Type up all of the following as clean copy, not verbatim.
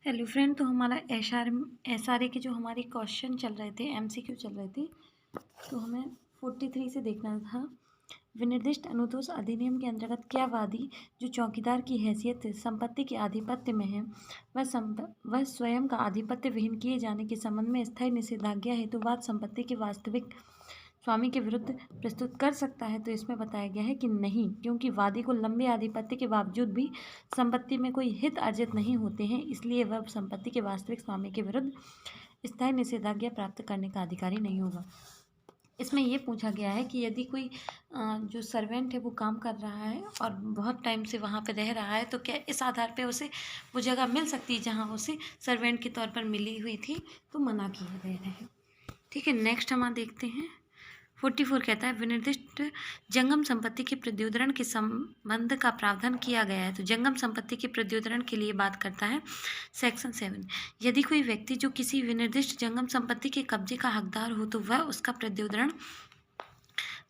Hello friend, तो हमारा S R A के जो हमारे क्वेश्चन चल रहे थे, एमसीक्यू चल रहे थे, तो हमें 43 से देखना था। विनिर्दिष्ट अनुतोष अधिनियम के अंतर्गत क्या वादी जो चौकीदार की हैसियत से संपत्ति के आधिपत्य में है वह स्वयं का आधिपत्य विहीन किए जाने के संबंध में स्थायी निषेधाज्ञा हेतु वाद संपत्ति के वास्तविक स्वामी के विरुद्ध प्रस्तुत कर सकता है। तो इसमें बताया गया है कि नहीं, क्योंकि वादी को लंबे आधिपत्य के बावजूद भी संपत्ति में कोई हित अर्जित नहीं होते हैं, इसलिए वह संपत्ति के वास्तविक स्वामी के विरुद्ध स्थायी निषेधाज्ञा प्राप्त करने का अधिकारी नहीं होगा। इसमें ये पूछा गया है कि यदि कोई जो सर्वेंट है वो काम कर रहा है और बहुत टाइम से वहाँ पे रह रहा है, तो क्या इस आधार पे उसे वो जगह मिल सकती है जहाँ उसे सर्वेंट के तौर पर मिली हुई थी, तो मना किया गया है। ठीक है, नेक्स्ट हम देखते हैं 44 कहता है विनिर्दिष्ट जंगम संपत्ति के प्रत्युत्तरण के संबंध का प्रावधान किया गया है। तो जंगम संपत्ति के प्रत्युत्तरण के लिए बात करता है सेक्शन 7। यदि कोई व्यक्ति जो किसी विनिर्दिष्ट जंगम संपत्ति के कब्जे का हकदार हो तो वह उसका प्रत्युत्तरण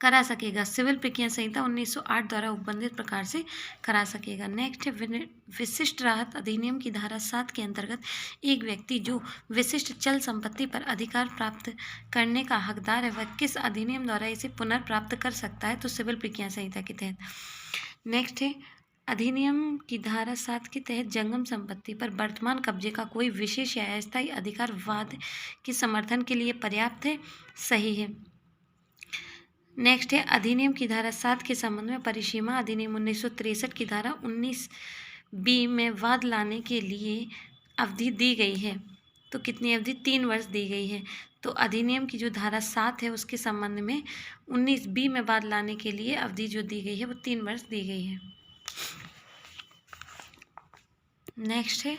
करा सकेगा। सिविल प्रक्रिया संहिता 1908 द्वारा उपबंधित प्रकार से करा सकेगा। नेक्स्ट है विशिष्ट राहत अधिनियम की धारा 7 के अंतर्गत एक व्यक्ति जो विशिष्ट चल संपत्ति पर अधिकार प्राप्त करने का हकदार है वह किस अधिनियम द्वारा इसे पुनर्प्राप्त कर सकता है? तो सिविल प्रक्रिया संहिता के तहत। नेक्स्ट है अधिनियम की धारा 7 के तहत जंगम संपत्ति पर वर्तमान कब्जे का कोई विशेष या अस्थायी अधिकार वाद के समर्थन के लिए पर्याप्त है, सही है। नेक्स्ट है अधिनियम की धारा 7 के संबंध में परिसीमा अधिनियम 1963 की धारा 19B में वाद लाने के लिए अवधि दी गई है। तो कितनी अवधि? 3 वर्ष दी गई है। तो अधिनियम की जो धारा 7 है उसके संबंध में 19B में वाद लाने के लिए अवधि जो दी गई है वो 3 वर्ष दी गई है। नेक्स्ट है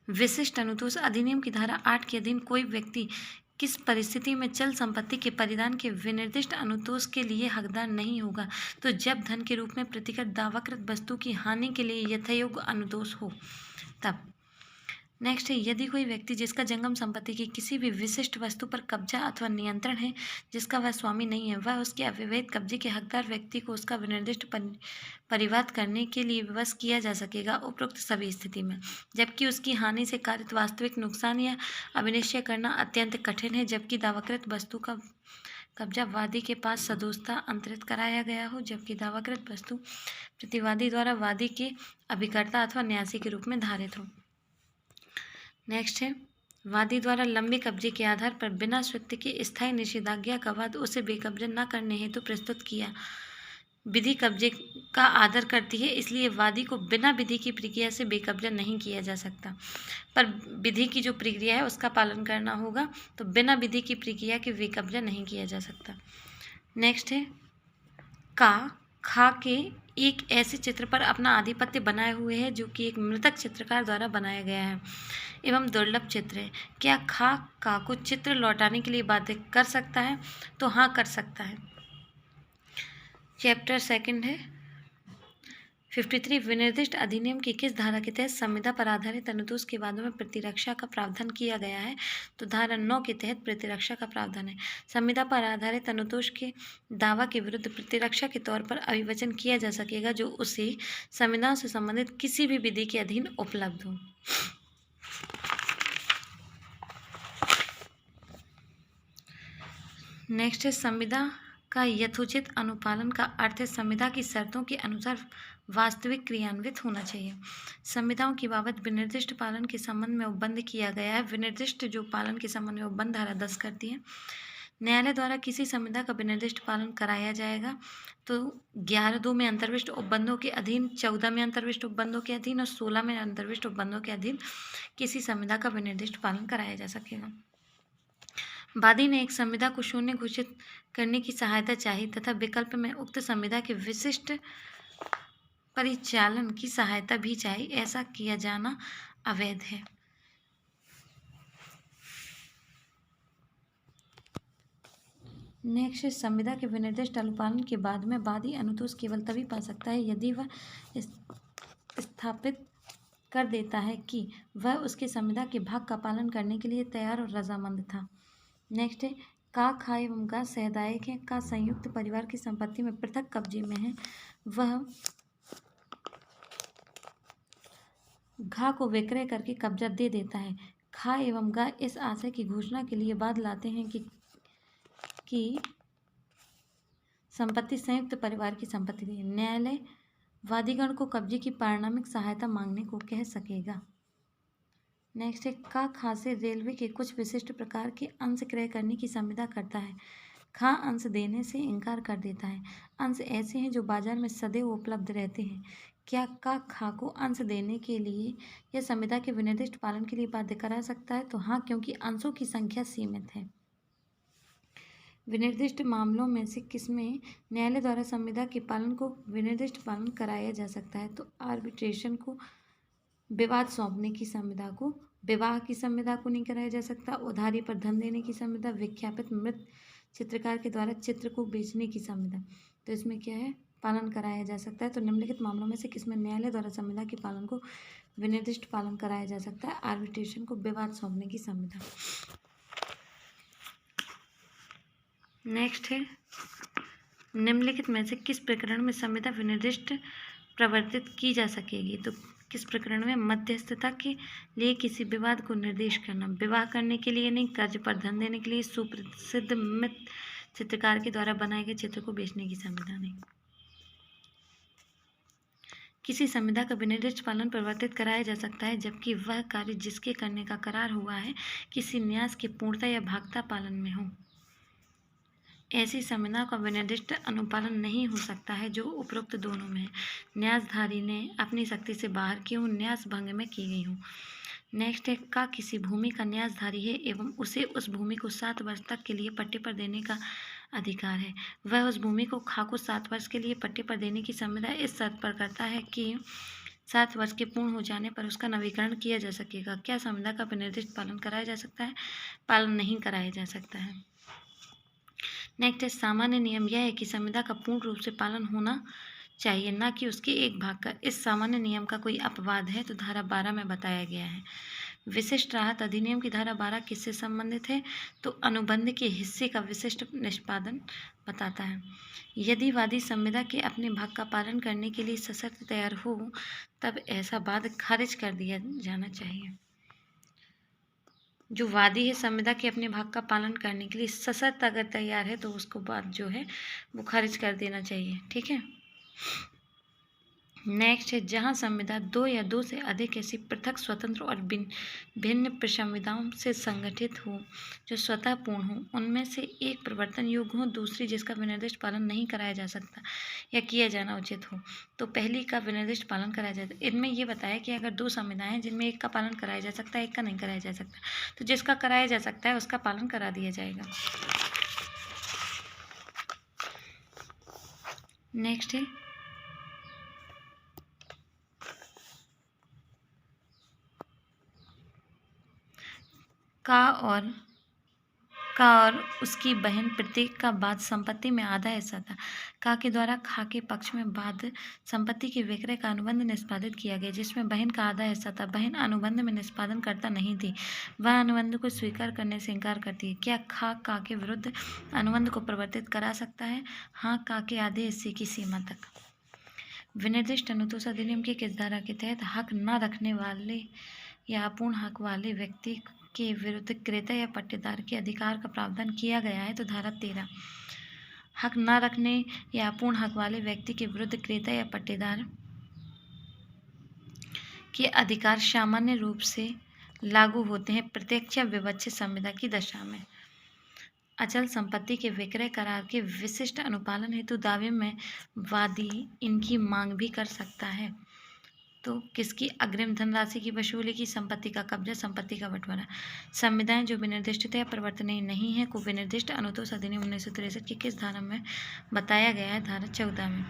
विशिष्ट अनुतोष अधिनियम की धारा 8 के अधीन कोई व्यक्ति किस परिस्थिति में चल संपत्ति के परिधान के विनिर्दिष्ट अनुतोष के लिए हकदार नहीं होगा? तो जब धन के रूप में प्रतिकृत दावाकृत वस्तु की हानि के लिए यथायोग्य अनुतोष हो तब। नेक्स्ट है यदि कोई व्यक्ति जिसका जंगम संपत्ति की किसी भी विशिष्ट वस्तु पर कब्जा अथवा नियंत्रण है जिसका वह स्वामी नहीं है, वह उसके अविवेक कब्जे के हकदार व्यक्ति को उसका विनिर्दिष्ट परिवाद करने के लिए विवश किया जा सकेगा उपरोक्त सभी स्थिति में, जबकि उसकी हानि से कारित वास्तविक नुकसान या अभिनिश्चय करना अत्यंत कठिन है, जबकि दावाकृत वस्तु का कब्जा वादी के पास सदोषता अंतरित कराया गया हो, जबकि दावाकृत वस्तु प्रतिवादी द्वारा वादी के अभिकर्ता अथवा न्यासी के रूप में धारित हो। नेक्स्ट है वादी द्वारा लंबे कब्जे के आधार पर बिना स्वीकृति के स्थायी निषेधाज्ञा का वाद उसे बेकब्जा न करने हेतु प्रस्तुत किया। विधि कब्जे का आदर करती है, इसलिए वादी को बिना विधि की प्रक्रिया से बेकब्जा नहीं किया जा सकता, पर विधि की जो प्रक्रिया है उसका पालन करना होगा। तो बिना विधि की प्रक्रिया के बेकब्जा नहीं किया जा सकता। नेक्स्ट है खा के एक ऐसे चित्र पर अपना आधिपत्य बनाए हुए है जो कि एक मृतक चित्रकार द्वारा बनाया गया है एवं दुर्लभ चित्र है। क्या का को चित्र लौटाने के लिए बाध्य कर सकता है? तो हाँ, कर सकता है। चैप्टर 2 है 53 विनिर्दिष्ट अधिनियम की किस धारा के तहत संविदा पर आधारित अनुतोष के वादों में प्रतिरक्षा का प्रावधान किया गया है? तो धारा 9 के तहत प्रतिरक्षा का प्रावधान है। संविदा पर आधारित अनुतोष के दावा के विरुद्ध प्रतिरक्षा के तौर पर अभिवचन किया जा सकेगा जो उसे संविदा से संबंधित किसी भी विधि के अधीन उपलब्ध हो। नेक्स्ट है संविदा का यथोचित अनुपालन का अर्थ है संविदा की शर्तों के अनुसार वास्तविक क्रियान्वित होना चाहिए। संविदाओं की बाबत विनिर्दिष्ट पालन के संबंध में उपबंध किया गया है। विनिर्दिष्ट जो पालन के संबंध में उपबंध धारा 10 करती है। न्यायालय द्वारा किसी संविदा का विनिर्दिष्ट पालन कराया जाएगा तो 11(2) में अंतर्विष्ट उपबंधों के अधीन, 14 में अंतर्विष्ट उपबंधों के अधीन और 16 में अंतर्विष्ट उपबंधों के अधीन किसी संविदा का विनिर्दिष्ट पालन कराया जा सकेगा। वादी ने एक संविदा को शून्य घोषित करने की सहायता चाही तथा विकल्प में उक्त संविदा के विशिष्ट परिचालन की सहायता भी चाही। ऐसा किया जाना अवैध है। नेक्स्ट, संविदा के विनिर्दिष्ट अनुपालन के बाद में वादी अनुतोष केवल तभी पा सकता है यदि वह स्थापित कर देता है कि वह उसके संविदा के भाग का पालन करने के लिए तैयार और रजामंद था। नेक्स्ट है खा एवं गा सहदायक है। का संयुक्त परिवार की संपत्ति में पृथक कब्जे में है, वह घा को विक्रय करके कब्जा दे देता है। खा एवं गा इस आशय की घोषणा के लिए बाद लाते हैं कि संपत्ति संयुक्त परिवार की संपत्ति थी। न्यायालय वादीगण को कब्जे की पारिणामिक सहायता मांगने को कह सकेगा। नेक्स्ट है का खा से रेलवे के कुछ विशिष्ट प्रकार के अंश क्रय करने की संविदा करता है। खा अंश देने से इनकार कर देता है। अंश ऐसे हैं जो बाजार में सदैव उपलब्ध रहते हैं। क्या का खा को अंश देने के लिए या संविदा के विनिर्दिष्ट पालन के लिए बाध्य करा सकता है? तो हाँ, क्योंकि अंशों की संख्या सीमित है। विनिर्दिष्ट मामलों में से किसमें न्यायालय द्वारा संविदा के पालन को विनिर्दिष्ट पालन कराया जा सकता है? तो आर्बिट्रेशन को, विवाद सौंपने की संविदा को, विवाह की संविदा को नहीं कराया जा सकता, उधारी पर धन देने की संविदा, विख्यापित मृत चित्रकार के द्वारा चित्र को बेचने की संविदा। तो इसमें क्या है? पालन कराया जा सकता है। तो निम्नलिखित मामलों में से किसमें न्यायालय द्वारा संविदा के पालन को विनिर्दिष्ट पालन कराया जा सकता है? आर्बिट्रेशन को, विवाद सौंपने की संविदा। नेक्स्ट है निम्नलिखित में से किस प्रकरण में संविदा विनिर्दिष्ट प्रवर्तित की जा सकेगी? तो किस प्रकरण में? मध्यस्थता के लिए किसी विवाद को निर्देश करना, विवाह करने के लिए नहीं, कर्ज पर धन देने के लिए, सुप्रसिद्ध मृत चित्रकार के द्वारा बनाए गए चित्र को बेचने की संविदा नहीं। किसी संविदा का विनिर्दिष्ट पालन प्रवर्तित कराया जा सकता है जबकि वह कार्य जिसके करने का करार हुआ है किसी न्यास के पूर्णता या भागता पालन में हो। ऐसी संविदा का विनिर्दिष्ट अनुपालन नहीं हो सकता है जो उपरोक्त दोनों में है। न्यासधारी ने अपनी शक्ति से बाहर की हो, न्यास भंग में की गई हो। नेक्स्ट है का किसी भूमि का न्यासधारी है एवं उसे उस भूमि को 7 वर्ष तक के लिए पट्टे पर देने का अधिकार है। वह उस भूमि को खा को 7 वर्ष के लिए पट्टे पर देने की संविदा इस शर्त पर करता है कि 7 वर्ष के पूर्ण हो जाने पर उसका नवीकरण किया जा सकेगा। क्या संविदा का विनिर्दिष्ट पालन कराया जा सकता है? पालन नहीं कराया जा सकता है। नेक्स्ट है सामान्य नियम यह है कि संविदा का पूर्ण रूप से पालन होना चाहिए, न कि उसके एक भाग का। इस सामान्य नियम का कोई अपवाद है? तो धारा 12 में बताया गया है। विशिष्ट राहत अधिनियम की धारा 12 किससे संबंधित है? तो अनुबंध के हिस्से का विशिष्ट निष्पादन बताता है। यदि वादी संविदा के अपने भाग का पालन करने के लिए सशर्त तैयार हो तब ऐसा वाद खारिज कर दिया जाना चाहिए। जो वादी है संविदा के अपने भाग का पालन करने के लिए सशर्त अगर तैयार है तो उसको बात जो है वो खारिज कर देना चाहिए। ठीक है। नेक्स्ट है जहां संविदा 2 या 2 से अधिक ऐसी पृथक, स्वतंत्र और भिन्न प्रसंविदाओं से संगठित हो जो स्वतः पूर्ण हो, उनमें से एक प्रवर्तन योग्य हो, दूसरी जिसका विनिर्दिष्ट पालन नहीं कराया जा सकता या किया जाना उचित हो, तो पहली का विनिर्दिष्ट पालन कराया जाता है। इनमें ये बताया कि अगर 2 संविदाएं हैं जिनमें एक का पालन कराया जा सकता है, एक का नहीं कराया जा सकता, तो जिसका कराया जा सकता है उसका पालन करा दिया जाएगा। नेक्स्ट है का और उसकी बहन प्रत्येक का बाद संपत्ति में आधा हिस्सा था। का के द्वारा खा के पक्ष में बाद संपत्ति के विक्रय का अनुबंध निष्पादित किया गया जिसमें बहन का आधा हिस्सा था। बहन अनुबंध में निष्पादन करता नहीं थी, वह अनुबंध को स्वीकार करने से इनकार करती है। क्या खा का के विरुद्ध अनुबंध को प्रवर्तित करा सकता है? हाँ, का के आधे हिस्से की सीमा तक। विनिर्दिष्ट अनुतोष अधिनियम की किस धारा के तहत हक न रखने वाले या अपूर्ण हक वाले व्यक्ति के विरुद्ध क्रेता या पट्टेदार के अधिकार का प्रावधान किया गया है? तो धारा 13। हक न रखने या अपूर्ण हक वाले व्यक्ति के विरुद्ध क्रेता या पट्टेदार के अधिकार सामान्य रूप से लागू होते हैं प्रत्यक्ष या विवक्षित संविदा की दशा में। अचल संपत्ति के विक्रय करार के विशिष्ट अनुपालन हेतु दावे में वादी इनकी मांग भी कर सकता है। तो किसकी? अग्रिम धनराशि की वसूली की, संपत्ति का कब्जा, संपत्ति का बंटवारा। संविदाएं जो विनिर्दिष्ट या परिवर्तनीय नहीं है को विनिर्दिष्ट अनुतोष अधिनियम 1963 की किस धारा में बताया गया है? धारा 14 में।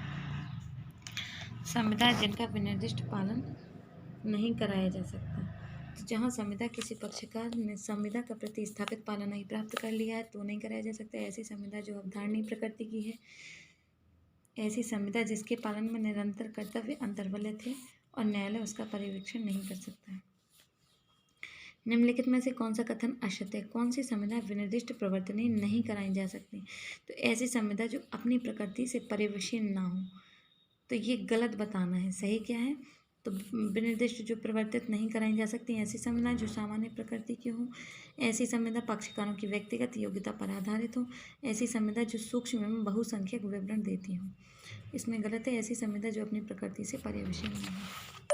संविदाएं जिनका विनिर्दिष्ट पालन नहीं कराया जा सकता, तो जहाँ संविदा किसी पक्षकार ने संविदा का प्रतिस्थापित पालन नहीं प्राप्त कर लिया है तो नहीं कराया जा सकता। ऐसी संविदा जो अवधारणीय प्रकृति की है, ऐसी संविदा जिसके पालन में निरंतर कर्तव्य अंतर्वलित है और न्यायालय उसका पर्यवेक्षण नहीं कर सकता है। निम्नलिखित में से कौन सा कथन असत्य है? कौन सी संविदा विनिर्दिष्ट प्रवर्तनीय नहीं कराई जा सकती? तो ऐसी संविदा जो अपनी प्रकृति से पर्यवसीय ना हो। तो ये गलत बताना है। सही क्या है? तो विनिर्दिष्ट जो परिवर्तित नहीं कराई जा सकती ऐसी संविदा जो सामान्य प्रकृति की हो, ऐसी संविदा पक्षकारों की व्यक्तिगत योग्यता पर आधारित हो, ऐसी संविदा जो सूक्ष्म एवं बहुसंख्यक विवरण देती हो। इसमें गलत है, ऐसी संविदा जो अपनी प्रकृति से पर्यवसित नहीं हो।